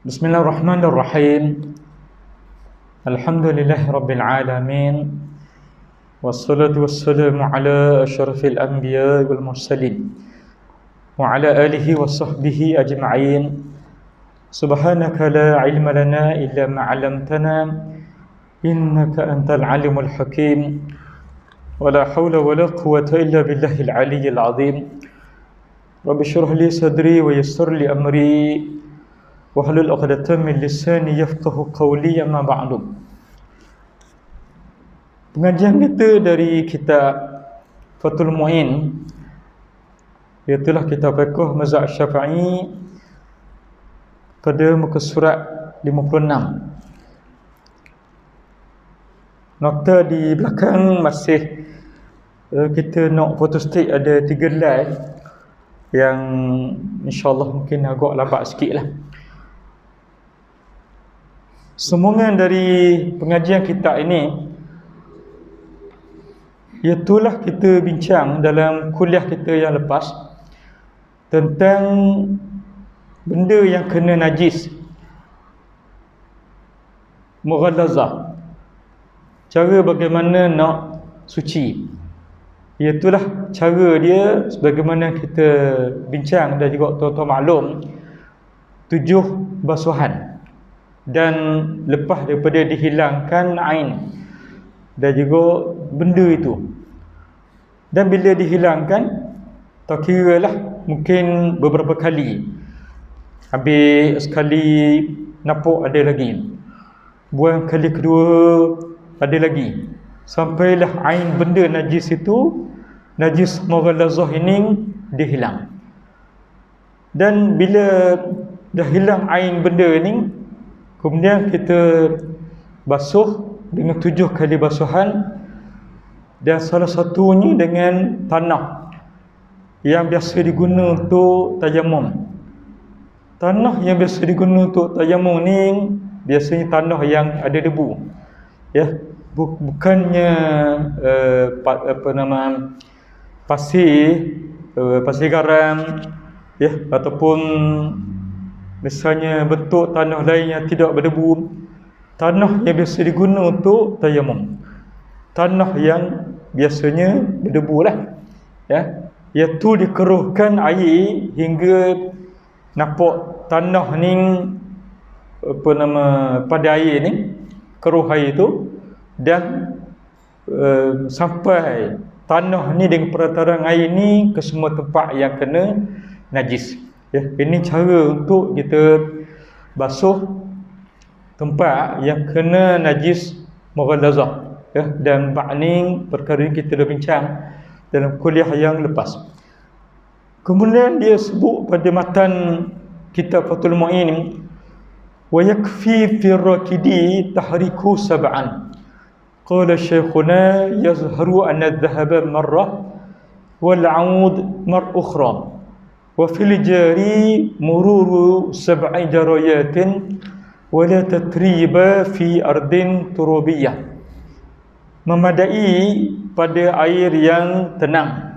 Bismillahirrahmanirrahim. Alhamdulillahi rabbil alamin. Wassalatu wassalamu ala asyrafil anbiya wal mursalin wa ala alihi wa sahbihi ajma'in. Subhanaka la ilma lana illa ma 'allamtana innaka antal alimul hakim. Wa la hawla wa la quwwata illa billahil aliyyil azim. Rabbi shrah li sadri wa yassir li amri wahlul 'uqdatam min lisani yafqahu qawli, amma ba'du. Pengajian kita dari kitab Fathul Mu'in, iaitulah kitab fiqh mazhab Syafi'i, pada muka surat 56. Nota di belakang masih kita nak photostat ada 3 slide yang insya-Allah mungkin agak lambat sikit lah. Sambungan dari pengajian kita ini, iaitulah kita bincang dalam kuliah kita yang lepas tentang benda yang kena najis, mughallazah, cara bagaimana nak suci. Iaitulah cara dia sebagaimana kita bincang dan juga tuan-tuan maklum, 7 basuhan. Dan lepas daripada dihilangkan ain dan juga benda itu, dan bila dihilangkan, tak kira lah mungkin beberapa kali, habis sekali napuk ada lagi, buang kali kedua ada lagi, sampailah ain benda najis itu, najis mughallazah ini dihilang. Dan bila dah hilang ain benda ini, kemudian kita basuh dengan 7 kali basuhan, dan salah satunya dengan tanah yang biasa digunakan untuk tayamum. Tanah yang biasa digunakan untuk tayamum ni biasanya tanah yang ada debu, ya, bukannya pasir garam, ya, ataupun misalnya bentuk tanah lain yang tidak berdebu. Tanah yang biasa digunakan untuk tayamum, tanah yang biasanya berdebu lah, ya, iaitu dikeruhkan air hingga nampak tanah ni pada air ni, keruh air itu, dan sampai tanah ni dengan peraturan air ni ke semua tempat yang kena najis. Ya, ini cara untuk kita basuh tempat yang kena najis mughallazah, ya, dan ba'ning perkara ini kita dah bincang dalam kuliah yang lepas. Kemudian dia sebut pada matan kitab Fathul Mu'in, wa yakfi fi rakidi tahriku sab'an. Qala syekhuna yazharu anna adh-dhahaba marrah wal 'aud mar ukhra. Wa fil jari mururu 7 jarayatin wa la tatriba fi ardin turubiyah. Memadai pada air yang tenang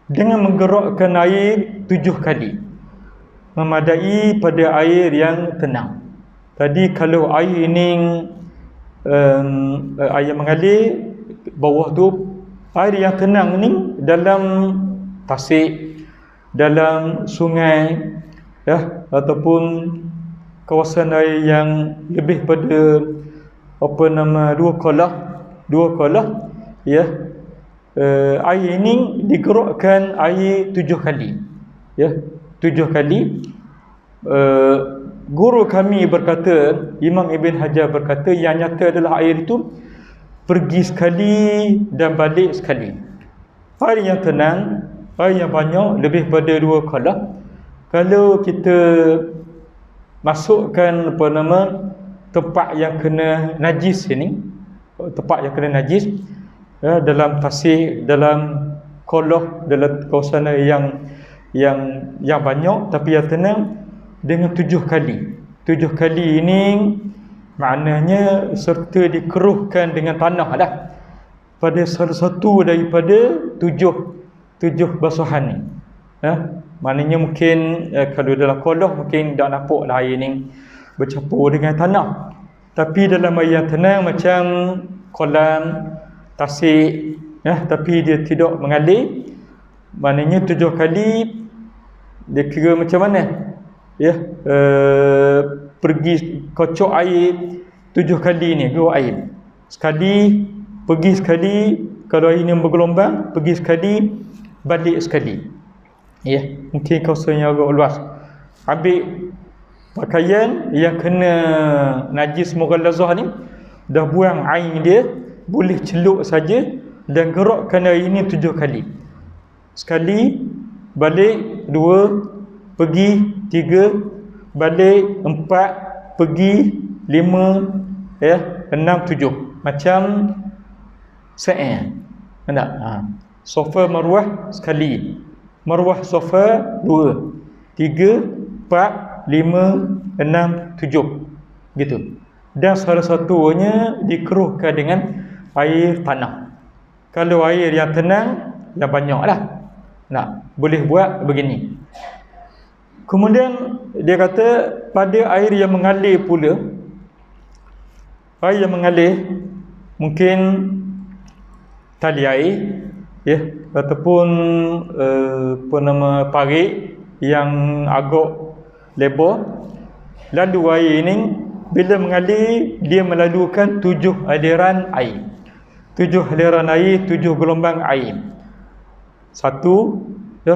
dengan menggerakkan air 7 kali. Memadai pada air yang tenang. Tadi kalau air ini air mengalir bawah tu, air yang tenang ni dalam tasik, dalam sungai, ya, ataupun kawasan air yang lebih pada 2 kolah, ya, air ini digerakkan air 7 kali, ya, 7 kali. Guru kami berkata, Imam Ibn Hajar berkata, yang nyata adalah air itu pergi sekali dan balik sekali. Air yang tenang, air yang banyak, lebih pada 2 kolah. Kalau kita masukkan tempat yang kena najis ini, tempat yang kena najis, ya, dalam tasik, dalam kolah, dalam kawasan yang banyak tapi yang tenang, dengan 7 kali. 7 kali ini maknanya serta dikeruhkan dengan tanah dah, pada salah satu daripada 7 basuhan ni, ya, Maknanya mungkin kalau dalam kolah mungkin tak nampak lah air ni bercampur dengan tanah. Tapi dalam air yang tenang macam kolam, tasik, tapi dia tidak mengalir. Maknanya 7 kali dia kira macam mana? Pergi kocok air 7 kali ni, dua air. Sekali, pergi sekali, kalau air ni bergelombang, pergi sekali, balik sekali. Mungkin kawasannya agak luas. Ambil pakaian yang kena najis mughallazah ni, dah buang air dia, boleh celuk saja dan gerakkan air ni 7 kali. Sekali, balik, 2, pergi, 3, balik, 4, pergi, 5, 6, 7. Macam sa'i. Tak? Sofa marwah sekali. Marwah sofa 2, 3, 4, 5, 6, 7. Gitu. Dan salah satunya dikeruhkan dengan air tanah. Kalau air yang tenang, yang banyaklah. Boleh buat begini. Kemudian dia kata pada air yang mengalir pula, air yang mengalir mungkin tali air ataupun parit yang agak lebar. Lalu air ini bila mengalir, dia melalukan 7 aliran air. 7 aliran air, 7 gelombang air. 1, 2,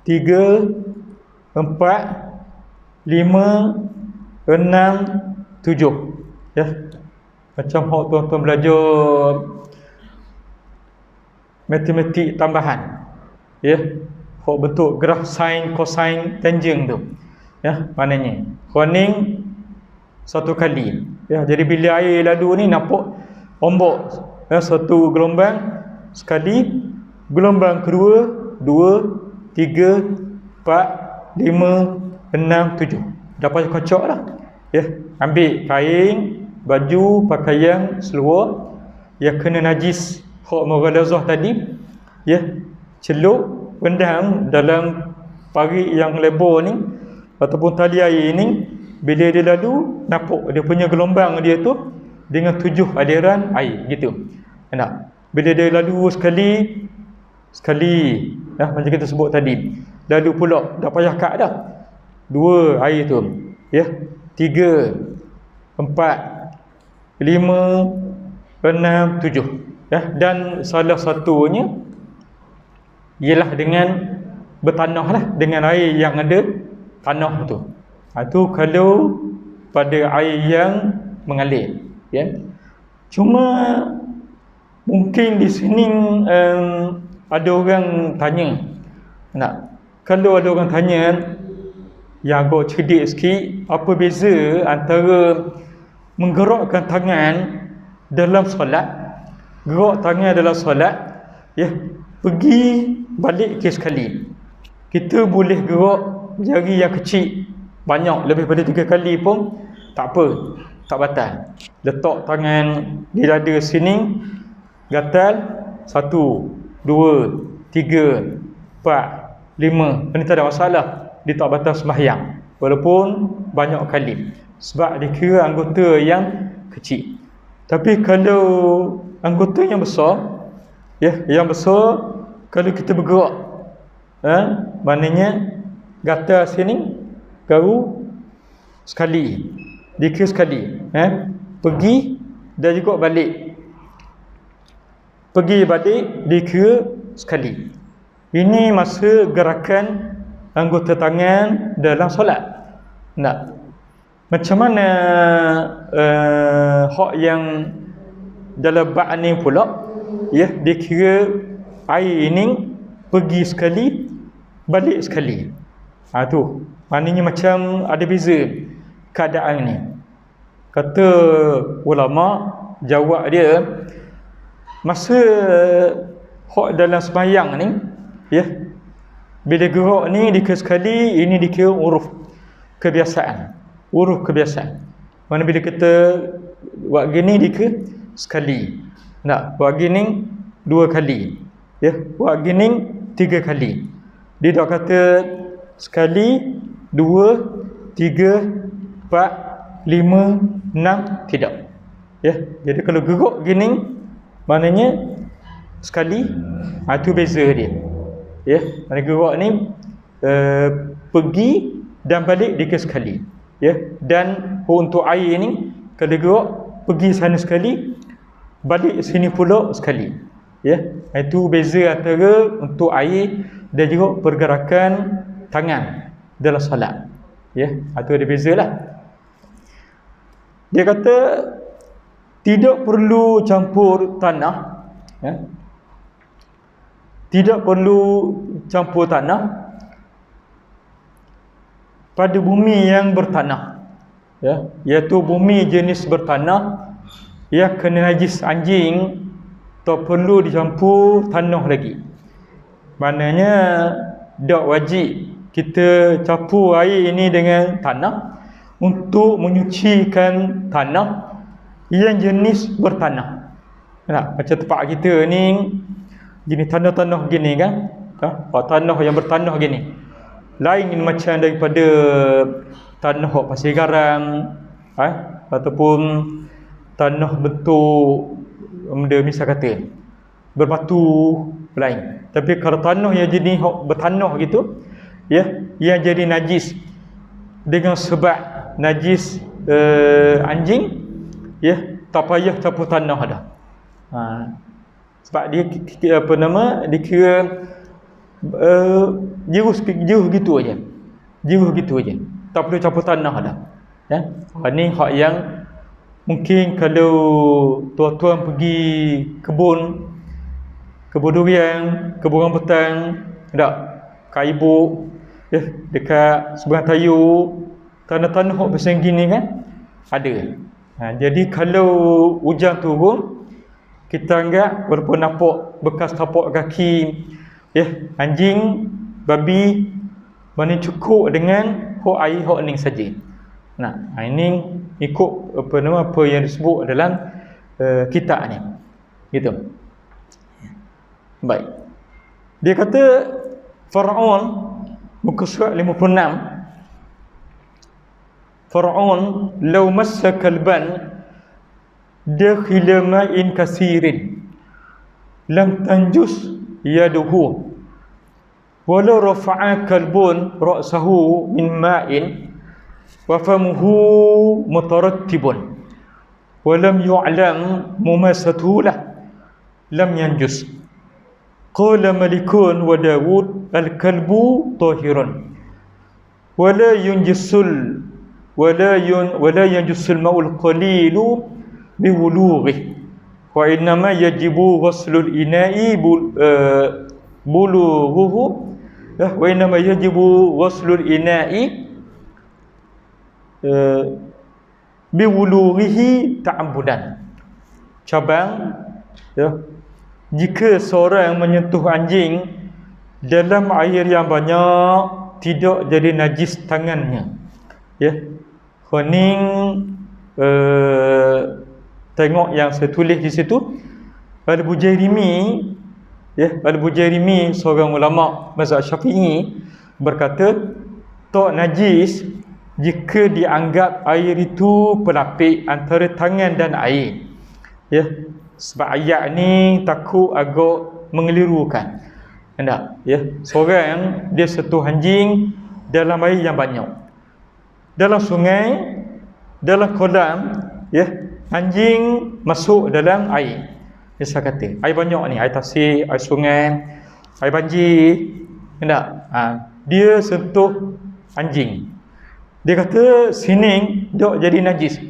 3, 4, 5, 6, 7. Macam hok tuan-tuan belajar matematik tambahan. Hok bentuk graf sin, cosine, tangent tu. Maknanya Corning 1 kali. Jadi bila air lalu ni nampak ombak. 1 gelombang sekali, gelombang kedua 2, 3, 4, 5, 6, 7. Dapat kocok lah. Ambil kain, baju, pakaian, seluar yang kena najis hak mughallazah tadi, celuk, pendam dalam parit yang lebar ni ataupun tali air ni. Bila dia lalu, nampak dia punya gelombang dia tu dengan 7 aliran air gitu. Bila dia lalu sekali, macam kita sebut tadi, lalu pula dah payah kat dah 2 air tu, 3, 4, 5, 6, 7. Dan salah satunya ialah dengan bertanah lah, dengan air yang ada tanah tu. Itu kalau pada air yang mengalir. Cuma mungkin di sini ada orang tanya, kalau ada orang tanya yang agak cerdik sikit, apa beza antara menggerakkan tangan dalam solat, gerak tangan dalam solat, pergi balik ke sekali. Kita boleh gerak jari yang kecil banyak, lebih pada 3 kali pun tak apa, tak batal. Letak tangan di dada sini, gatal 1, 2, 3, 4, 5. Ini tak ada masalah, dia tak batal sembahyang walaupun banyak kali, sebab dia kira anggota yang kecil. Tapi kalau anggota yang besar, yang besar, kalau kita bergerak, maknanya gatal sini baru sekali, dikira sekali, pergi dan juga balik, pergi balik dikira sekali. Ini masa gerakan anggota tangan dalam solat. Macam mana hak yang dalam bab ni pula, dikira air ini pergi sekali, balik sekali. Tu maknanya macam ada beza keadaan ni. Kata ulama, jawab dia, masa hak dalam sembahyang ni, bila gerak ni dikira sekali, ini dikira uruf kebiasaan. Uruf kebiasaan. Mana bila kita buat gini dikira sekali. Buat gini 2 kali. Buat gini 3 kali. Dia dah kata sekali, 2, 3, 4, 5, 6, tidak. Ya, jadi kalau gerak gini maknanya sekali, itu beza dia. Ya, mana gerak ni pergi dan balik dia sekali. Ya, dan untuk air ni kalau gerak pergi sana sekali, balik sini pula sekali. Ya, itu beza antara untuk air dan juga pergerakan tangan dalam solat. Ya, itu ada bezalah. Dia kata tidak perlu campur tanah, ya. Tidak perlu campur tanah pada bumi yang bertanah, ya, iaitu bumi jenis bertanah yang kena najis anjing, tak perlu dicampur tanah lagi. Maknanya tak wajib kita campur air ini dengan tanah untuk menyucikan tanah yang jenis bertanah. Nah, macam tempat kita ni jenis tanah-tanah gini kan, tanah yang bertanah gini lain macam daripada tanah pasir garam, ataupun tanah bentuk benda misal kata berbatu lain. Tapi kalau tanah yang jenis bertanah gitu, ya, yang jadi najis dengan sebab najis anjing, ya, tak payah campur tanah dah. Sebab dia dikira jeruh gitu aja. Jeruh gitu aja. Tak perlu campur tanah dah. Ya. Ni hak yang mungkin kalau tuan-tuan pergi kebun durian, kebun rambutan, tak, kaibuk, ya, dekat seberang tayu, tanah-tanah hak besar gini kan ada. Jadi kalau hujan turun, kita anggap walaupun nampak bekas tapak kaki, ya, anjing, babi, mana cukup dengan hak air hak ni saja. Nah, ini ikut apa yang disebut dalam kitab ni. Gitu. Baik. Dia kata Faraun muka surat 56. Faraun law massa kalban dakhila ma'in kasirin lam tanjus yaduhu walau rafa'a kalbun ra'sahu min ma'in wa famuhu mutarattibun wa lam yu'lam mumasatuhu lah lam yanjus. Qala Malikun wa Dawud al-kalbu tahirun wala yunjisul wala yanjusul ma'ul qalilu biwulughih wa innama yajibu ghuslul ina'i bulughuhu wa innama yajibu ghuslul ina'i biwulughihi ta'ambudan. Cabang, ya, jika seorang menyentuh anjing dalam air yang banyak tidak jadi najis tangannya. Ya, Khoning tengok yang saya tulis di situ. Al-Bujairimi, ya, Al-Bujairimi seorang ulama mazhab Syafi'i berkata tak najis jika dianggap air itu pelapik antara tangan dan air. Ya, sebab ayat ni takut agak mengelirukan. Hendak, ya, seorang dia sentuh anjing dalam air yang banyak, dalam sungai, dalam kolam, ya, anjing masuk dalam air. Saya kata air banyak ni, air tasik, air sungai, air banjir, hendak, dia sentuh anjing, dia kata sini dok jadi najis.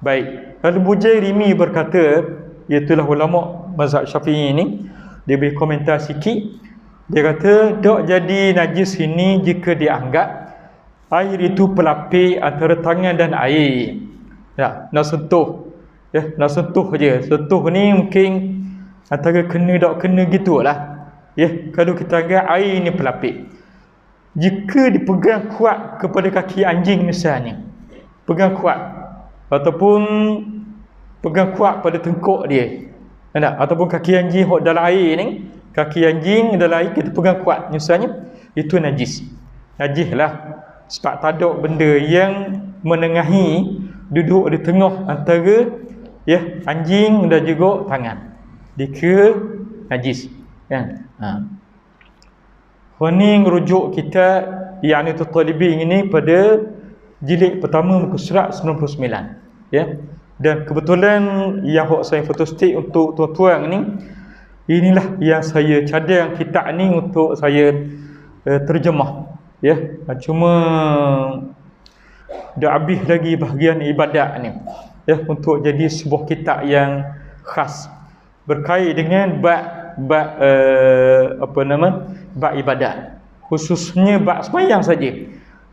Baik, Al-Bujairimi berkata, iaitulah ulama mazhab Syafi'i ni, dia beri komentar sikit. Dia kata dok jadi najis ini jika dianggap air itu pelapik antara tangan dan air. Ya, nak sentuh, ya, nak sentuh je. Sentuh ni mungkin antara kena dok kena gitulah. Ya, kalau kita anggap air ni pelapik, jika dipegang kuat kepada kaki anjing misalnya, pegang kuat, ataupun pegang kuat pada tengkuk dia, ataupun kaki anjing dalam air ni, kaki anjing dalam air kita pegang kuat misalnya, itu najis. Najis lah. Sebab tak ada benda yang menengahi duduk di tengah antara anjing dan juga tangan. Dikira najis. Kan? Ini rujuk kita yakni Talibin ini pada jilid pertama muka surat 99. Dan kebetulan yang saya fotostik untuk tuan-tuan ni, inilah yang saya cadang kitab ni untuk saya terjemah. Cuma dah habis lagi bahagian ibadat ni, untuk jadi sebuah kitab yang khas berkait dengan bab ibadat, khususnya bab sembahyang saja.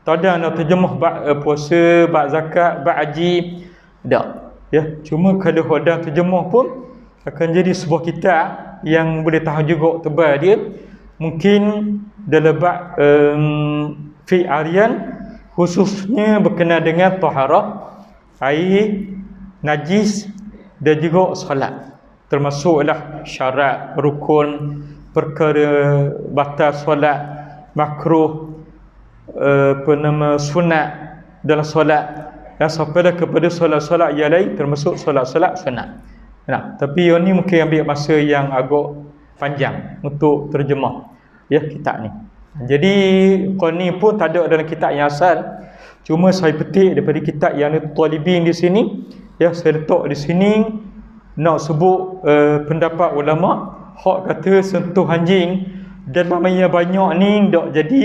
Tak ada nak terjemah bab puasa, bab zakat, bab haji, tak. Cuma kalau ada terjemah pun akan jadi sebuah kitab yang boleh tahan juga tebal dia. Mungkin dalam bab fiqh harian, khususnya berkenaan dengan taharah, air, najis dan juga solat. Termasuklah syarat, rukun, perkara batal solat, makruh, sunat dalam solat, dan sampailah kepada solat-solat yang lain, termasuk solat-solat sunat. Tapi yang ni mungkin ambil masa yang agak panjang untuk terjemah kitab ni. Jadi ni pun tak ada dalam kitab yang asal, cuma saya petik daripada kitab yang Talibin di sini. Saya letak di sini nak sebut pendapat ulama hak kata sentuh anjing dalam yang banyak ni tak jadi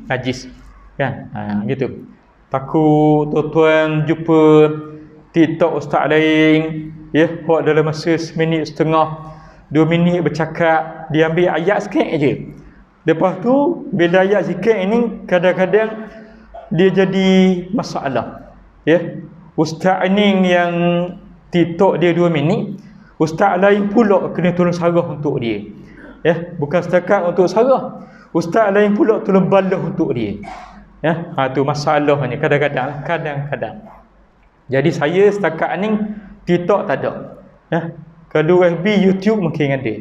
najis, kan? Gitu. Takut tuan-tuan jumpa TikTok ustaz lain, hak dalam masa 1 minit setengah, 2 minit bercakap, dia ambil ayat sikit aje. Lepas tu bila ayat sikit ini kadang-kadang dia jadi masalah. Ustaz ini yang TikTok dia 2 minit, ustaz lain pula kena tolong sarah untuk dia. Bukan setakat untuk sarah, ustaz lain pula tolong balas untuk dia. Tu masalahnya kadang-kadang. Jadi saya setakat ni TikTok tak ada. Kalau FB, YouTube mungkin ada.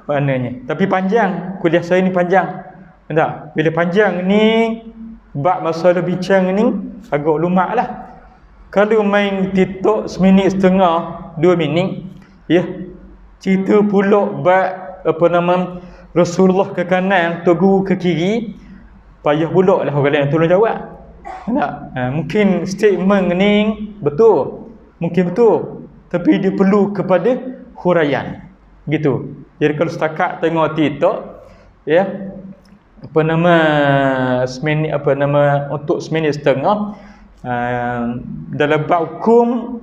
Maknanya. Tapi panjang, kuliah saya ni panjang. Tak? Bila panjang ni, bab masalah bincang ni agak lumak lah. Kalau main TikTok 1 minit setengah, 2 minit, cerita pula bab Rasulullah ke kanan, Tok Guru ke kiri, payah pula lah orang lain tolong jawab. Tak? Mungkin statement ni betul, mungkin betul, tapi dia perlu kepada huraian. Gitu. Jadi kalau setakat tengok TikTok, untuk 1 minit setengah, dalam bab hukum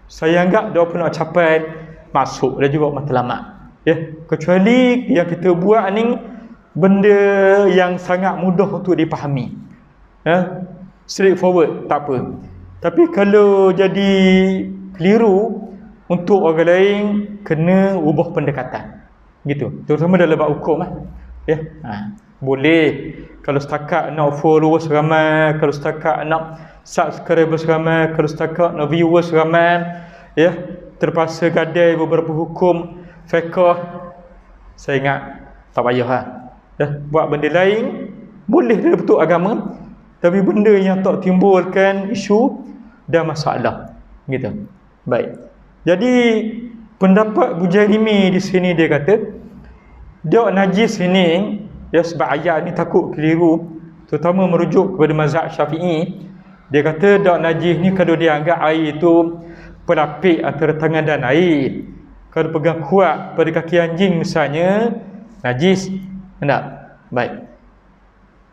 saya anggap dia pun nak capai masuk dan juga matlamat. Kecuali yang kita buat ni benda yang sangat mudah untuk dipahami. Straightforward, tak apa. Tapi kalau jadi keliru untuk orang lain, kena ubah pendekatan. Gitu. Terutama dalam bab hukum lah. Boleh kalau setakat nak followers ramai, kalau setakat nak subscribers ramai, kalau setakat nak viewers ramai, terpaksa gadai beberapa hukum fiqh. Saya ingat tak payah lah. Buat benda lain boleh dalam bentuk agama, tapi benda yang tak timbulkan isu dan masalah. Gitu. Baik. Jadi pendapat Bujairimi di sini dia kata, dia najis ini, sebab ayat ni takut keliru, terutama merujuk kepada mazhab Syafi'i. Dia kata dak najis ni kalau dia anggap air itu pelapik antara tangan dan air. Kalau pegang kuat pada kaki anjing misalnya, najis. Tak? Baik.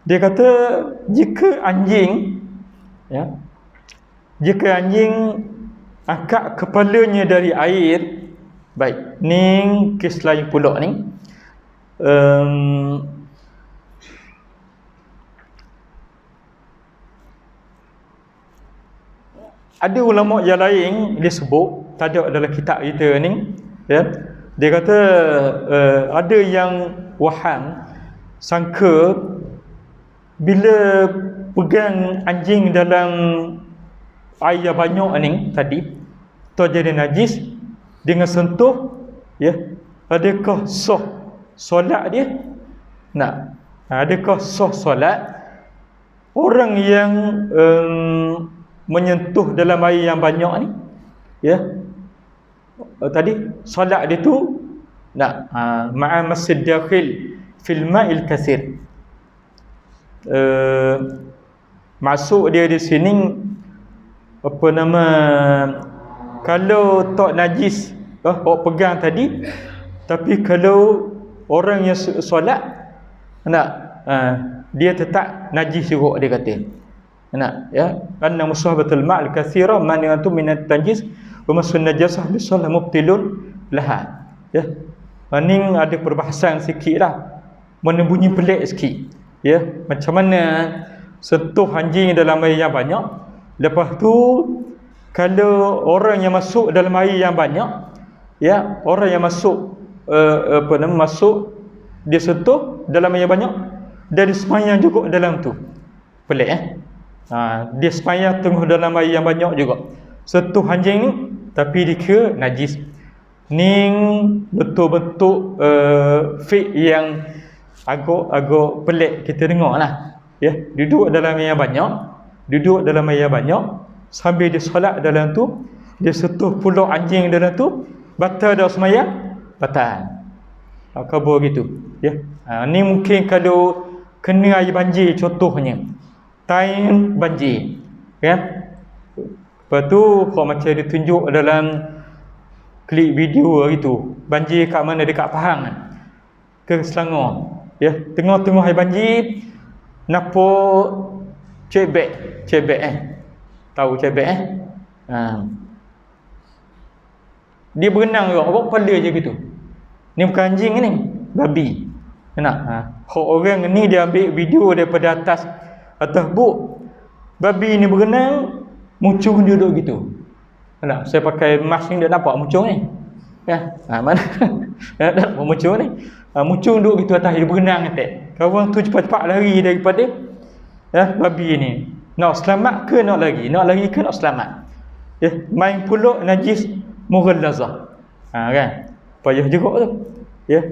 Dia kata jika anjing angkat kepalanya dari air, baik, ni kes lain pula ni. Ada ulama yang lain dia sebut, tak ada dalam kitab kita ni, dia kata ada yang waham sangka bila pegang anjing dalam air yang banyak ni tadi terjadi najis dengan sentuh, adakah sah solat dia? Nak. Adakah sah solat orang yang menyentuh dalam air yang banyak ni? Ya. Tadi solat dia tu ma'a masjid dakhil fil ma'il kathir. Masuk dia di sini apa nama, kalau tak najis awak pegang tadi, tapi kalau orang yang solat dia tetap najis juga, dia kata ya, anna musahabatul ma'al kathira mani'atu minat tanjis wa masun najasah bisalah mubtilun laha. Ya, ini ada perbahasan sikit lah, mana bunyi pelik sikit. Ya, macam mana sentuh anjing dalam air yang banyak. Lepas tu kalau orang yang masuk dalam air yang banyak, ya, orang yang masuk masuk dia sentuh dalam air yang banyak, dan dia semayang juga dalam tu. Pelik dia semayang tengah dalam air yang banyak juga, sentuh anjing ni, tapi dia kira najis. Ni betul-betul fik yang agak pelik kita dengar lah. Ya, duduk dalam air yang banyak, sambil dia solat dalam tu, dia sentuh pula anjing dalam tu, batal dah semayang? Batal. Khabar gitu. Ya. Ni mungkin kalau kena air banjir contohnya, time banjir, ya. Lepas tu kalau macam dia tunjuk dalam klip video gitu, banjir kat mana, dekat Pahang ke Selangor, ya, tengah-tengah air banjir, nampak cebek tahu cebek dia berenang juga, bawa kepala je gitu. Ni bukan anjing ni, babi. Orang ni dia ambil video daripada atas buk, babi ni berenang, muncung dia duduk gitu. Saya pakai mask ni, dia nampak muncung ni, ya. Mana tak nampak muncung ni, muncung duduk gitu atas, dia berenang atas. Kawan tu cepat-cepat lari daripada babi ni. Nak selamat ke nak lari ke nak selamat, ya. Main pula najis mughallazah, kan, payah juga tu, ya.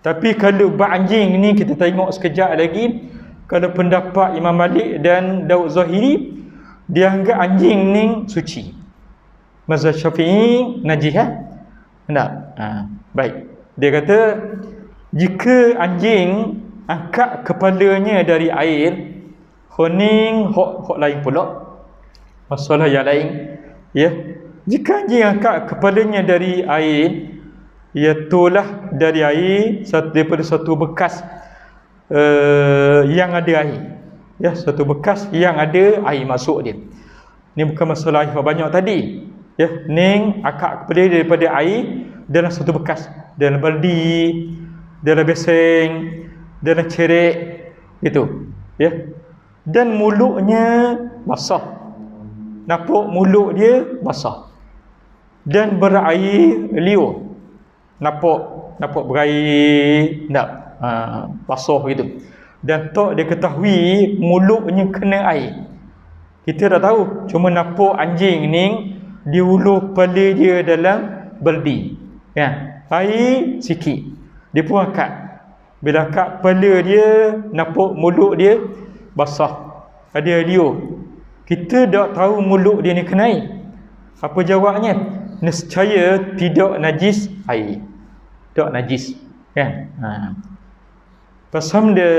Tapi kalau bab anjing ni kita tengok sekejap lagi. Kalau pendapat Imam Malik dan Daud Zahiri, dia anggap anjing ni suci. Mazhab Syafi'i najis, baik. Dia kata jika anjing angkat kepalanya dari air, khoning hok lain pula, masalah yang lain, ya. Jika anjing angkat kepalanya dari air, iaitulah dari air daripada satu bekas yang ada air, ya, satu bekas yang ada air masuk dia. Ni bukan masalah air banyak tadi, ya. Ni akak kepala daripada air dalam satu bekas, dalam baldi, dalam beseng, dalam cerek gitu, ya. Dan mulutnya basah, nampak mulut dia basah dan berair liur, nampak berair basah gitu. Dan tak dia ketahui mulutnya kena air, kita dah tahu. Cuma nampak anjing ni dia ulur kepala dia dalam baldi, ya, air sikit, dia pun angkat. Bila angkat kepala dia, nampak mulut dia basah, ada air liur. Kita tak tahu mulut dia ni kena air. Apa jawabnya? Nescaya tidak najis air, tak najis, kan. Pasal dia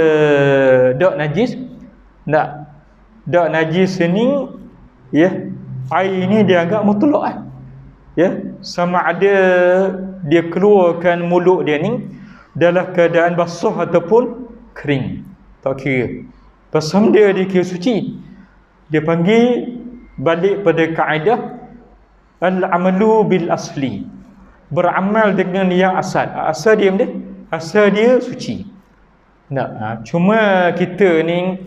tak najis, tak najis ni, ya, air ni dia agak mutlak, ya. Sama ada dia keluarkan mulut dia ni dalam keadaan basah ataupun kering, tak kira. Pasal dia kira suci. Dia panggil balik pada kaedah al-amalu bil asli, beramal dengan yang asal dia suci. Cuma kita ni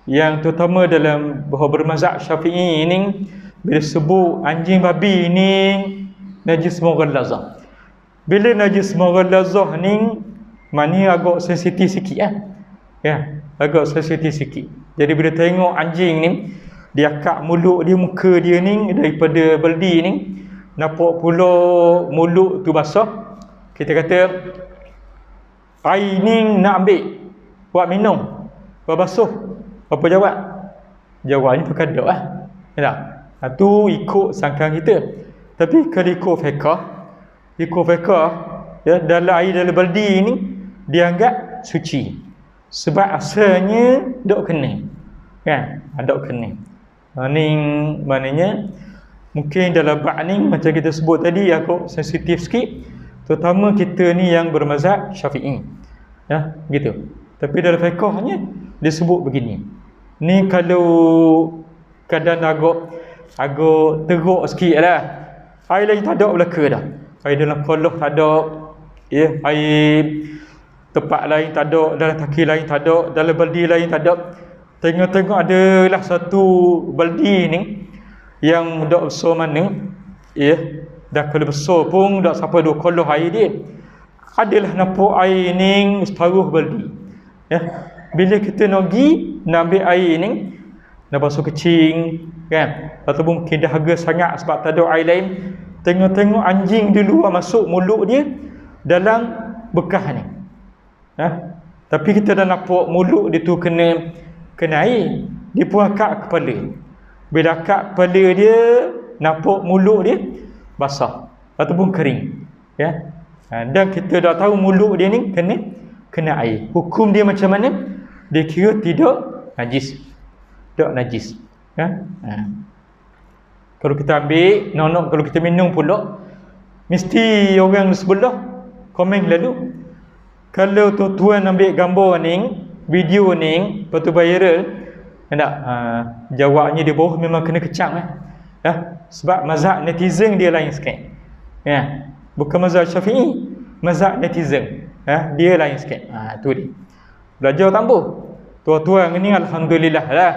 yang terutama dalam bermazhab Syafi'i ni, bila sebut anjing babi ni najis mughallazah, bila najis mughallazah ni maknanya agak sensitif sikit, ya, agak sensitif sikit. Jadi bila tengok anjing ni, dia akak mulut dia, muka dia ni daripada baldi ni, nampak pula mulut tu basah, kita kata Air ni nak ambil buat minum, buat basuh. Apa jawab? Jawabnya perkara lah. Tak? Tu ikut sangkaan kita. Tapi kalau ikut fiqh, ya, dalam air dalam baldi ni dianggap suci. Sebab asalnya dok kena. Kan? Dok kena. Ni maknanya mungkin dalam bab ni macam kita sebut tadi aku sensitif sikit, terutama kita ni yang bermazhab Syafi'i. Ya, gitu. Tapi dalam fiqhnya disebut begini. Ni kalau kadang agak teruk sikit lah. Air lain tak ada belaka dah. Air dalam kolah tak ada, ya, air tempat lain tak ada, dalam taki lain tak ada, dalam baldi lain tak ada. Tengok-tengok adalah satu baldi ni yang dak besar mana, ya, dah kalau besar pun dak sampai 2 kolah air dia. Adalah nampak air ni separuh baldi. Ya. Bila kita nak ambil air ni, nak basuh kecing, kan? Ataupun mungkin dah harga sangat sebab tak ada air lain. Tengok-tengok anjing dulu masuk mulut dia dalam bekas ni. Tapi kita dah nampak mulut dia tu kena air. Dia pun akak kepala. Bila akak kepala dia, nampak mulut dia basah ataupun kering. Ya. Dan kita dah tahu mulut dia ni kena air. Hukum dia macam mana? Dia kira tidak najis. Tak najis. Ya? Kalau kita ambil, kalau kita minum pula, mesti orang sebelah komen lalu. Kalau tuan ambil gambar ni, video ni, lepas tu viral, tak? Jawabnya di bawah memang kena kecam. Ya? Sebab mazhab netizen dia lain sikit. Ya? Bukan mazhab Syafi'i, mazhab netizen. Ya? Dia lain sikit. Tu dia. Belajar tambah. Tuan-tuan ni alhamdulillah lah.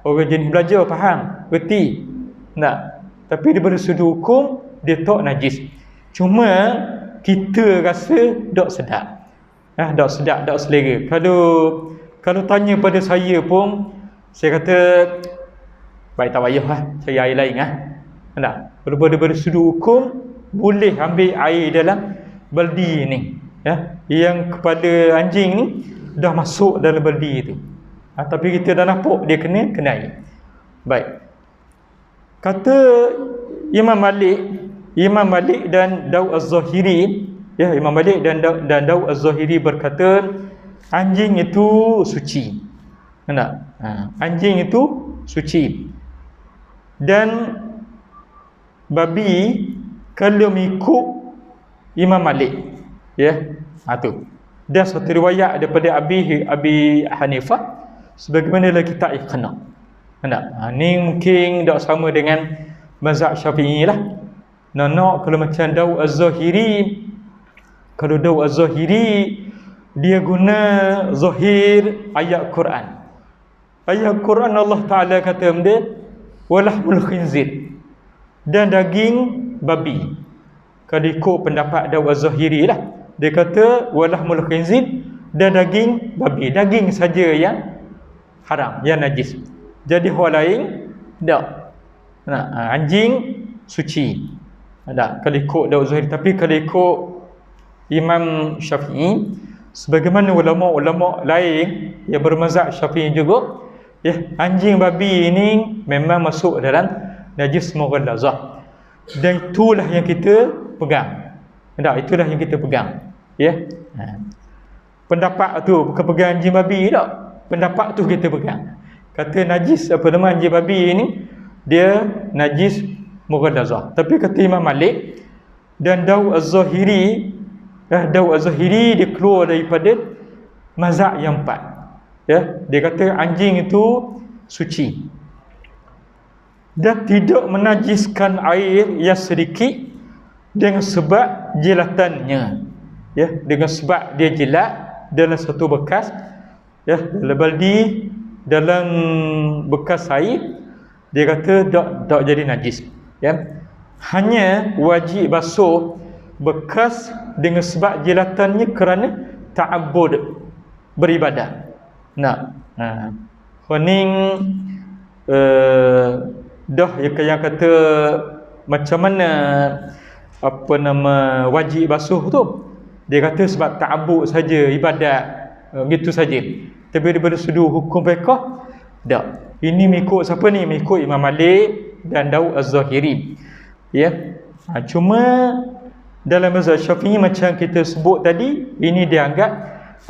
Orang jenis belajar faham, reti. Tak. Tapi daripada sudut hukum dia tak najis. Cuma kita rasa tak sedap. Tak sedap, tak selera. Kalau tanya pada saya pun, saya kata baik tak payah lah, cari air lain lah. Tak. Daripada sudut hukum boleh ambil air dalam baldi ni. Ya, yang kepala anjing ni dah masuk dalam baldi itu. Tapi kita dah nampak dia kena air. Baik. Kata Imam Malik dan Daud Az-Zahiri, ya, Imam Malik dan Daud Az-Zahiri berkata anjing itu suci. Tak? Anjing itu suci. Dan babi kalau mengikut Imam Malik, ya, tu. Dan satu riwayat daripada Abi Hanifah sebagaimana kita ikhna. Ni mungkin tak sama dengan mazhab Syafi'i lah. Nak kalau macam Daud Az-Zahiri, kalau Daud Az-Zahiri dia guna zahir ayat Quran. Ayat Quran Allah Ta'ala kata dia walahmul khinzir, dan daging babi. Kalau ikut pendapat Daud Az-Zahiri lah, dia kata walahmul khinzir dan daging babi. Daging saja yang haram, yang najis. Jadi hal lain tak. Anjing suci. Tak. Kalau ikut Daud Az-Zahiri. Tapi kalau ikut Imam Syafi'i, sebagaimana ulama-ulama lain yang bermazhab Syafi'i juga, ya, anjing babi ini memang masuk dalam najis mughallazah. Dan itulah yang kita pegang. Tak, itulah yang kita pegang. Ya. Pendapat tu bukan pegang anjing babi tak. Pendapat tu kita pegang. Kata najis apa nama anjing babi ini, dia najis mughallazah. Tapi kata Imam Malik dan Daud Az-Zahiri, dia keluar daripada mazhab yang 4. Ya, dia kata anjing itu suci dan tidak menajiskan air yang sedikit dengan sebab jilatannya. Ya, dengan sebab dia jilat dalam satu bekas, ya, dalam baldi, dalam bekas air, dia kata tak jadi najis. Ya, hanya wajib basuh bekas dengan sebab jilatannya kerana ta'abbud, beribadah. Koning dah yang kata macam mana apa nama wajib basuh tu, Dia kata sebab ta'abbud saja, ibadat, gitu saja. Tapi daripada sudut hukum fiqh, tak. Ini mengikut siapa ni? Mengikut Imam Malik dan Daud Az-Zahiri. Ya. Cuma dalam mazhab Syafi'i macam kita sebut tadi, ini dianggap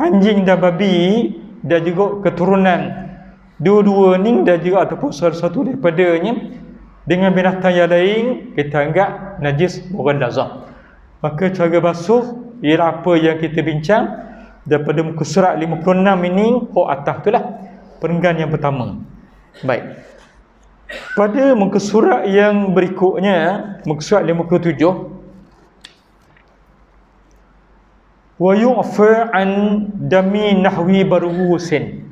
anjing dan babi dan juga keturunan dua-dua ni dan juga ataupun salah satu daripadanya dengan binatang yang lain kita anggap najis mughallazah. Maka cara basuh ialah apa yang kita bincang daripada muka surat 56 ini, hok atas tu lah, perenggan yang pertama. Baik. Pada muka surat yang berikutnya, muka surat 57, wa yu'fa an dami nahwi baruhusin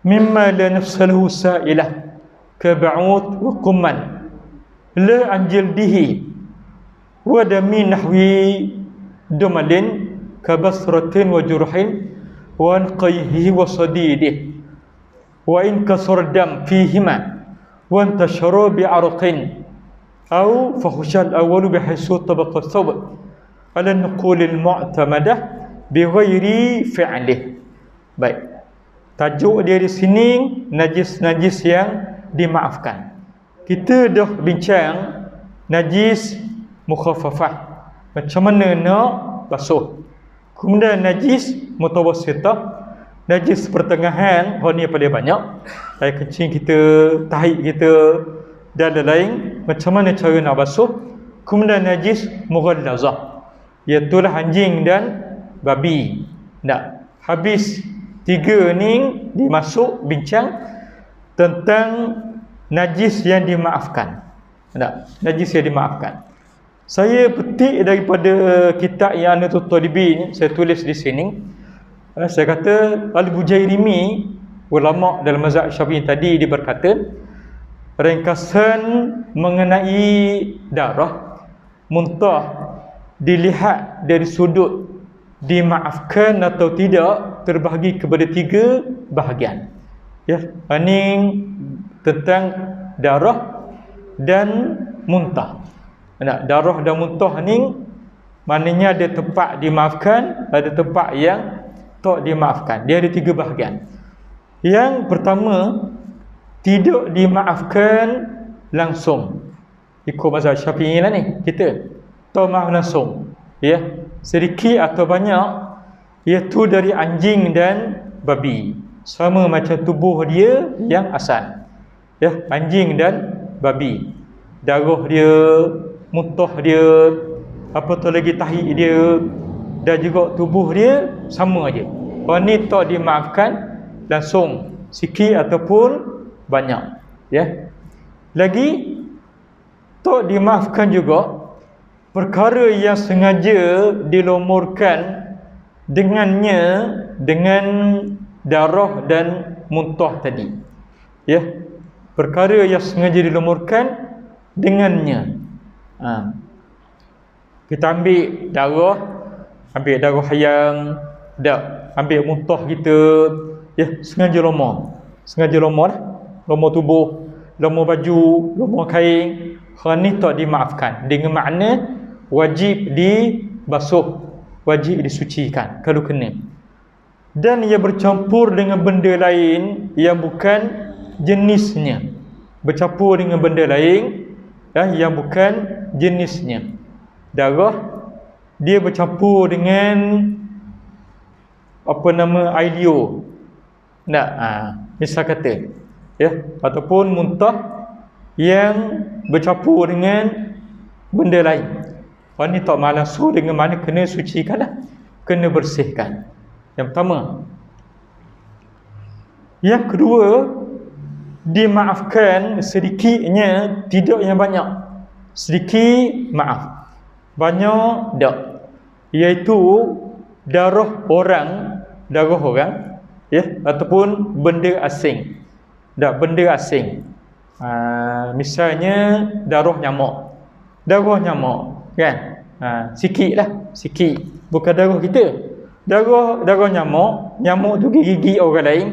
mimma la nafsalahu sa'ilah kab'ud wa qumman la an jildihi wa dami nahwi dumalin kabasratin wa jurhin wa anqayhi wa sadidih wa in kasar dam fihima wa antashara bi'arqin aw fahushal awwalu bihaisu tabaqa thawb ala nuqulil mu'tamadah bighairi fi'lih. Baik. Tajuk dia di sini najis-najis yang dimaafkan. Kita dah bincang najis mukhaffafah. Macam mana nak basuh. Kemudian najis mutawassitah, najis pertengahan, ni paling banyak. Air kencing kita, tahid kita dan lain-lain. Macam mana cara nak basuh. Kemudian najis mughallazah, iaitulah anjing dan babi. Tak. Habis tiga ni dimasuk bincang tentang najis yang dimaafkan. Tak. Najis yang dimaafkan. Saya petik daripada kitab yang Anatul Talibin, saya tulis di sini. Saya kata Al-Bujairimi, ulama dalam mazhab Syafi'i tadi, dia berkata ringkasan mengenai darah muntah dilihat dari sudut dimaafkan atau tidak terbahagi kepada tiga bahagian. Ya, ini tentang darah dan muntah. Darah dan muntah ni maknanya ada tempat dimaafkan, ada tempat yang tak dimaafkan. Dia ada tiga bahagian. Yang pertama, tidak dimaafkan langsung. Ikut mazhab Syafi'i lah ni kita. Tak maaf langsung. Ya, sedikit atau banyak, iaitu dari anjing dan babi. Sama macam tubuh dia yang asal. Ya, anjing dan babi. Darah dia, muntah dia, apa tu lagi, tahid dia dan juga tubuh dia sama aja. Orang ni tak dimaafkan langsung, sikit ataupun banyak. Ya. Lagi tak dimaafkan juga perkara yang sengaja dilumurkan dengannya, dengan darah dan muntah tadi. Ya. Perkara yang sengaja dilumurkan dengannya. Kita ambil darah hayam, ambil muntah kita, ya, sengaja lomor lah, lomor tubuh, lomor baju, lomor kain. Hal ni tak dimaafkan, dengan makna wajib dibasuh, wajib disucikan kalau kena. Dan ia bercampur dengan benda lain yang bukan jenisnya, bercampur dengan benda lain yang bukan jenisnya. Darah dia bercampur dengan apa nama, ailio. Misal kata, ya, ataupun muntah yang bercampur dengan benda lain. Orang ni tak malah langsung, dengan mana kena sucikan lah, kena bersihkan. Yang pertama. Yang kedua, dimaafkan sedikitnya, tidak yang banyak. Sedikit maaf, banyak tak. Iaitu darah orang, ya, ataupun benda asing. Tak, benda asing. Misalnya darah nyamuk kan. Sikit lah, sikit, bukan darah kita. Darah nyamuk tu gigi orang lain,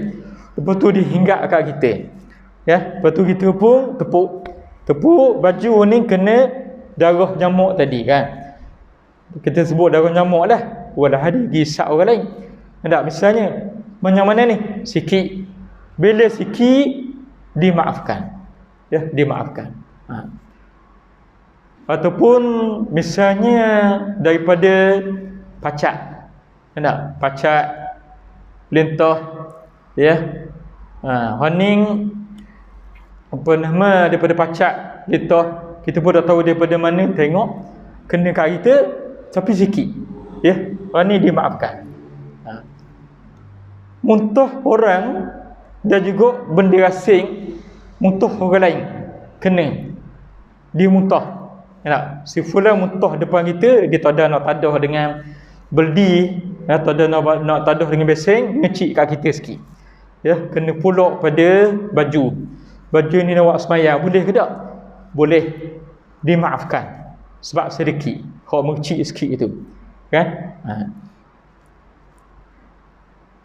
lepas tu dihinggap kat kita. Ya, lepas tu kita pun tepuk baju ni kena darah nyamuk tadi kan. Kita sebut darah nyamuk lah. wala hadi gisak orang lain. Tak, misalnya macam mana ni? Sikit. Bila sikit dimaafkan. Ya, dimaafkan. Ataupun misalnya daripada pacak. Tak? Pacak lintah ya. Honing apa nama daripada pacak lintah, kita pun dah tahu daripada mana, tengok kena kat kita tapi sikit. Ya, ni dimaafkan. Muntah orang dan juga benda asing, muntah orang lain kena dia muntah. Tak? Si fulan muntah depan kita, dia tak ada nak tadah dengan beldi, tak ada nak tadah dengan beseng, ngecik kat kita sikit. Ya, kena pulak pada baju. Baju ni nak buat semayang, boleh ke tak? Boleh. Dimaafkan. Sebab sedikit. Hak mengecik sikit itu. Kan?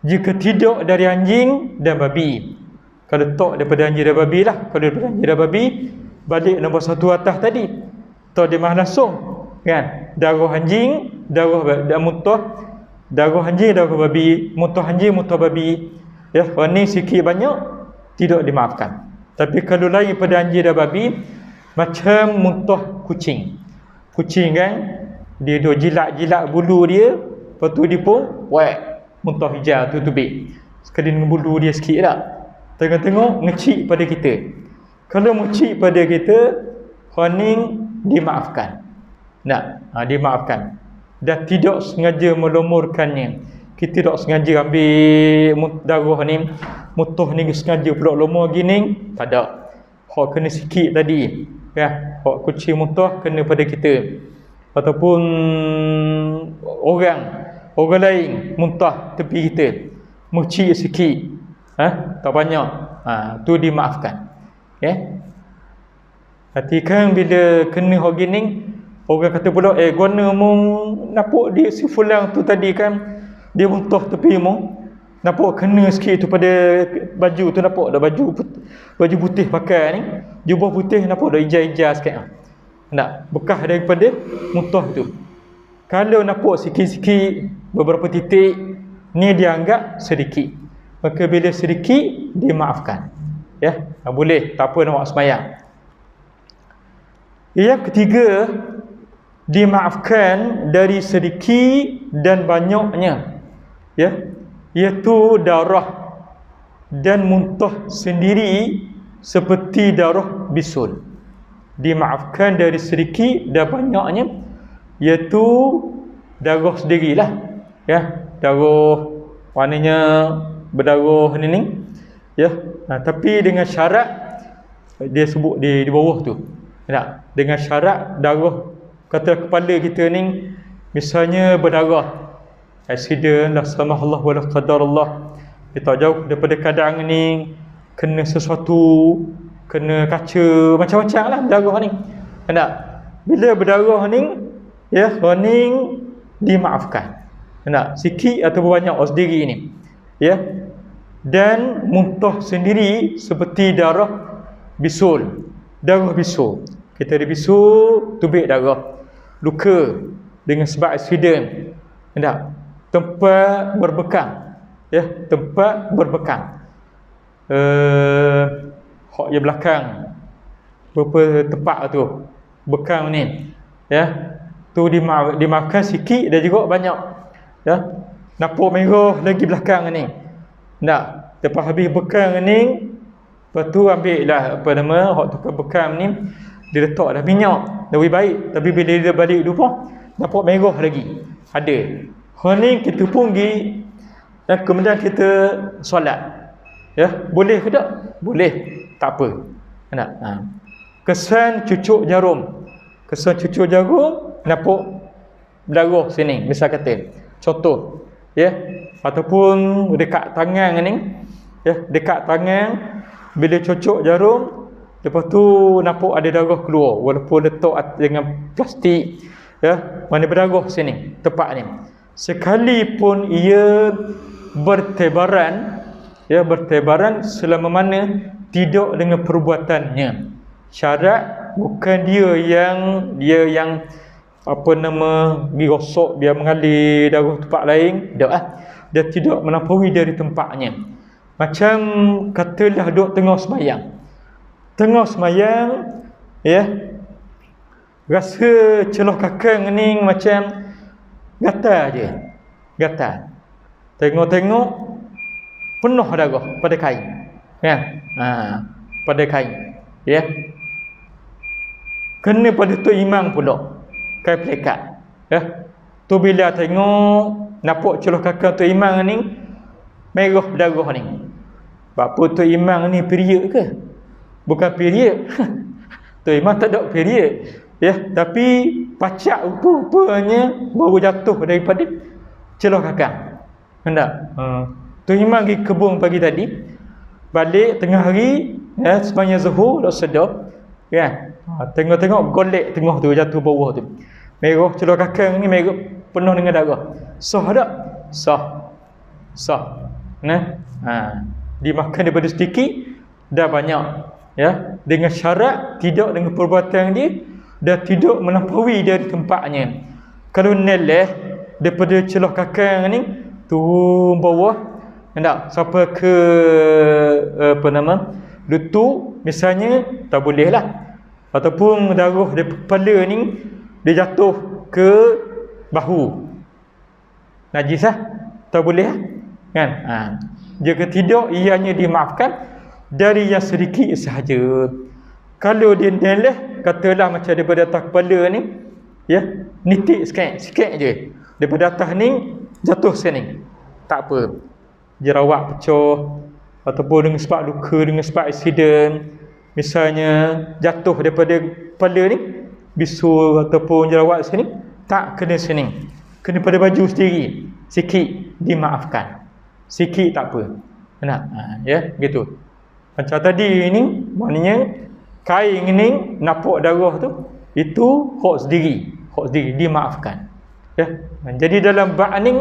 Jika tidak dari anjing dan babi. Kalau tak daripada anjing dan babi lah. Kalau daripada anjing dan babi, balik nombor satu atas tadi. Tak dia mah langsung. Kan? Darah anjing, darah muntah. Darah anjing, darah babi. Muntah anjing, muntah babi. Ya, ni sikit banyak tidak dimaafkan. Tapi kalau lain pada anjing dan babi, macam muntah kucing. Kucing kan, dia duk jilat-jilat bulu dia, lepas tu dia pun muntah hijau tu tubik. Sekali dengan bulu dia sikit tak? Tengok-tengok ngecik pada kita. Kalau ngecik pada kita, honing dimaafkan. Dimaafkan. Dan tidak sengaja melumurkannya. Kita tak sengaja ambil darah ni, muntah ni sengaja pula lomor gini, tak ada. Hak kena sikit tadi. Ya, hak kucing muntah kena pada kita. Ataupun orang lain muntah tepi kita, mucik sikit. Tak banyak. Tu dimaafkan. Ya. Hati kan bila kena hak gini, orang kata pula, guna mung nampak dia si fulan tu tadi kan, dia muntah tepi mu, nampak kena sikit tu pada baju tu, nampak dah baju putih pakai ni, jubah putih nampak dah hijau-hijau sikit. Bekas daripada muntah tu. Kalau nampak sikit-sikit beberapa titik, ni dianggap sedikit. Maka bila sedikit dimaafkan. Ya, boleh, tak apa nak buat sembahyang. Yang ketiga, dimaafkan dari sedikit dan banyaknya. Ya, iaitu darah dan muntah sendiri seperti darah bisul. Dimaafkan dari sedikit dan banyaknya, iaitu darah sendirilah. Ya, darah maknanya berdarah ni. Ya, tapi dengan syarat dia sebut di bawah tu. Dengan syarat darah kata kepala kita ni misalnya berdarah, accident la samahullah wala qadarullah, dia tak jauh daripada keadaan ni, kena sesuatu, kena kaca, macam-macam lah berdarah ni. Tak? Bila berdarah ni, ya, ni dimaafkan. Tak? Sikit atau banyak sendiri ni. Ya. Dan muntah sendiri seperti darah bisul. Darah bisul. Kita ada bisul, tubik darah. Luka dengan sebab accident. Tak? Tempat berbekam. Ya, tempat berbekam. Hak yang belakang. Berapa tempat tu bekam ni. Ya. Tu dimaafkan sikit dan juga banyak. Ya. Nampak merah lagi belakang ni. Tak. Lepas habis bekam ni, lepas tu ambil lah apa nama hak tukar bekam ni, dia letak dah minyak, lebih baik. Tapi bila dia balik lupa, nampak merah lagi. Ada. Hal ni kita pun pergi dan kemudian kita solat. Ya, boleh ke tak? Boleh. Tak apa. Tak. Kesan cucuk jarum. Kesan cucuk jarum nampak darah sini, misal kata. Contoh, ya. Ataupun dekat tangan ni, ya, dekat tangan bila cucuk jarum, lepas tu nampak ada darah keluar walaupun letak dengan plastik, ya, mana berdarah sini tempat ni. Sekalipun ia bertebaran, ya, bertebaran selama mana tidak dengan perbuatannya. Syarat bukan dia yang apa nama digosok biar mengalir darah tempat lain, tak ah. Dia tidak melampaui dari tempatnya. Macam katalah duduk tengah sembahyang. Tengah sembahyang, ya. Rasa celah kakang ni macam gatal je. Gatal. Tengok-tengok penuh darah pada kain. Ya. Pada kain. Ya. Kena pada tu imam pula. Kain pelekat. Ya. Tu bila tengok nampak celah kakang tu imam ni merah berdarah ni. Apa tu imam ni period ke? Bukan period. Tu imam tak ada period. Ya, tapi pacak rupanya baru jatuh daripada celah kakang. Hendak. Tu imam pergi kebun pagi tadi. Balik tengah hari, ya, sembahyang zuhur dah sedar. Ya. Tengok-tengok golek tengah tu jatuh bawah tu. Merah celah kakang ni merah penuh dengan darah. Sah tak? Sah. Nah. Dimakan daripada sedikit dah banyak, ya, dengan syarat tidak dengan perbuatan dia dan tidak melampaui dari tempatnya. Kalau neleh daripada celah kakang ni turun bawah, hendak sampai ke lutut misalnya, tak boleh lah. Ataupun darah dari kepala ni dia jatuh ke bahu, najis lah, tak boleh lah, kan? Jika tidak, ianya dimaafkan dari yang sedikit sahaja. Kalau dia neleh, katalah macam daripada atas kepala ni, ya, nitik sikit je. Daripada atas ni jatuh sini, tak apa. Jerawat pecah ataupun dengan sebab luka, dengan sebab aksiden, misalnya jatuh daripada kepala ni, bisul ataupun jerawat sini, tak kena sini, kena pada baju sendiri, sikit dimaafkan. Sikit tak apa. Nak, ya, gitu. Macam tadi ni, maknanya kain ni nampak darah tu, itu hak sendiri, dimaafkan. Ya. Jadi dalam bab ni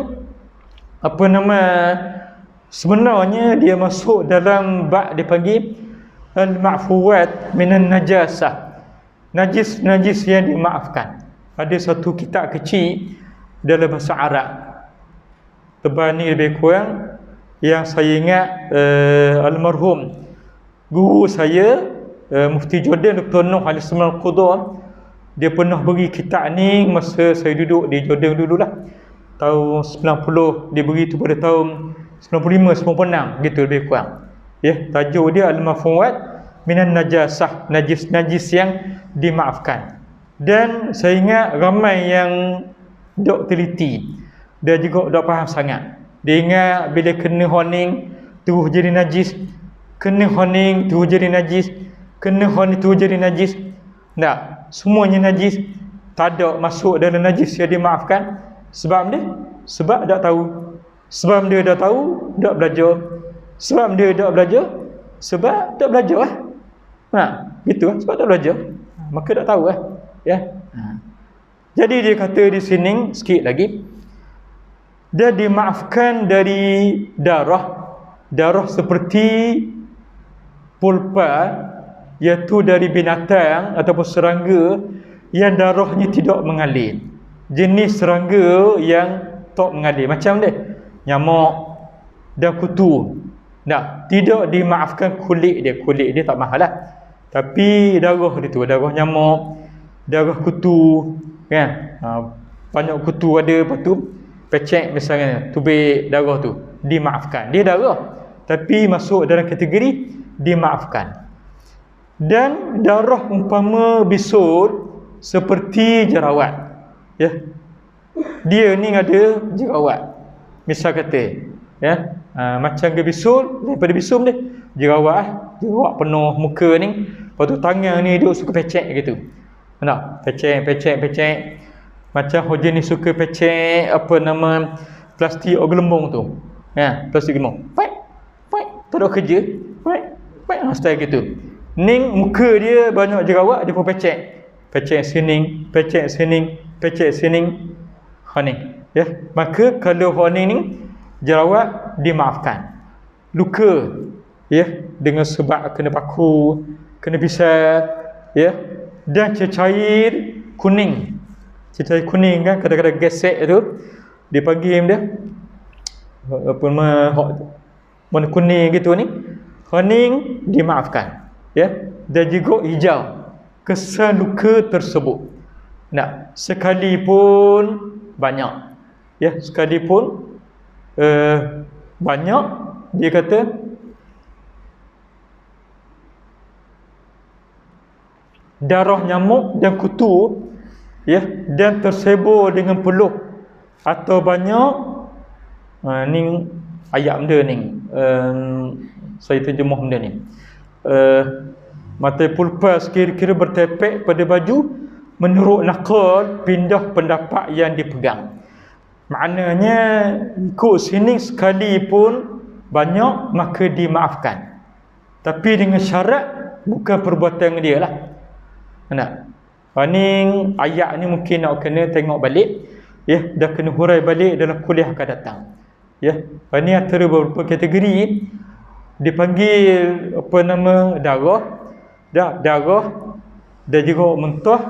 sebenarnya dia masuk dalam bab dipanggil al-ma'fuwat minan najasah. Najis yang dimaafkan. Ada satu kitab kecil dalam bahasa Arab. Tebal ni lebih kurang yang saya ingat, almarhum guru saya, Mufti Jordan Dr. Nuh Al-Ismail Al-Qudar, dia pernah beri kitab ni masa saya duduk di Jordan dululah, tahun 90. Dia beri tu pada tahun 95-96 gitu lebih kurang. Ya, tajuk dia Al-Mafhuwat minan najasah, najis yang dimaafkan. Dan saya ingat ramai yang dok teliti dan juga dok faham sangat. Dia ingat bila kena honing terus jadi najis, kena honing terus jadi najis, kena honing terus jadi najis. Tak, semuanya najis. Tak ada masuk dalam najis yang dimaafkan. Sebab tak tahu. Sebab dia dah tahu, tak belajar. Sebab dia tak belajar, sebab tak belajar lah. Gitu lah, sebab tak belajar, maka tak tahu lah. Ya. Jadi dia kata di sini sikit lagi, dia dimaafkan dari darah seperti pulpa, iaitu dari binatang ataupun serangga yang darahnya tidak mengalir. Jenis serangga yang tak mengalir macam dia, nyamuk dan kutu. Tidak dimaafkan kulit dia tak mahal lah. Tapi darah dia tu, darah nyamuk, darah kutu, kan? Banyak kutu ada, lepas tu pecek misalnya, tubik darah tu, dimaafkan. Dia darah, tapi masuk dalam kategori dimaafkan. Dan darah umpama bisul seperti jerawat, ya, dia ni ada jerawat, misal kata, ya, macam ke bisul, daripada bisul dia jerawat penuh muka ni, lepas tu tangan ni dia suka pecek gitu. Nak pecek macam hojen ni suka pecek plastik gelembung tu, ya, plastik gelembung, tak ada kerja, style gitu. Ning muka dia banyak jerawat, dia pun pecek sini, honing, ya. Maka kalau honing ni jerawat dimaafkan. Luka, ya, dengan sebab kena paku, kena pisau, ya, dan cecair kuning, Cecair kuning kan kadang-kadang gesek tu dipanggil dia apa warna kuning gitu ni, kuning dimaafkan, ya. Dan juga hijau, kesan luka tersebut. Nah, sekalipun banyak, ya, sekalipun banyak, dia kata darah nyamuk dan kutu, ya, dan tersebar dengan peluh atau banyak, ni ayat benda ni, saya terjemah benda ni, mata pulpas kira-kira bertepek pada baju menurut nakal pindah pendapat yang dipegang. Maknanya ikut sini sekalipun banyak maka dimaafkan, tapi dengan syarat bukan perbuatan dia lah. Nak ni ayat ni mungkin nak kena tengok balik, ya, dah kena hurai balik dalam kuliah akan datang, ya. Ni antara beberapa kategori dipanggil apa nama, darah dan juga muntah,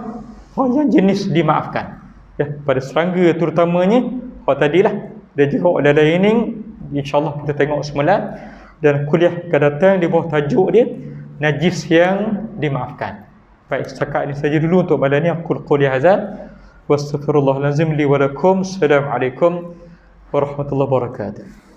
yang jenis dimaafkan, ya, pada serangga terutamanya tadilah, dan juga ada lain ni insya-Allah kita tengok semula dan kuliah akan datang di bawah tajuk dia najis yang dimaafkan. Baik, setakat ini saja dulu untuk malam ni. Aku qouli hadza wa astaghfirullahalazim li wa lakum. Assalamualaikum warahmatullahi wabarakatuh.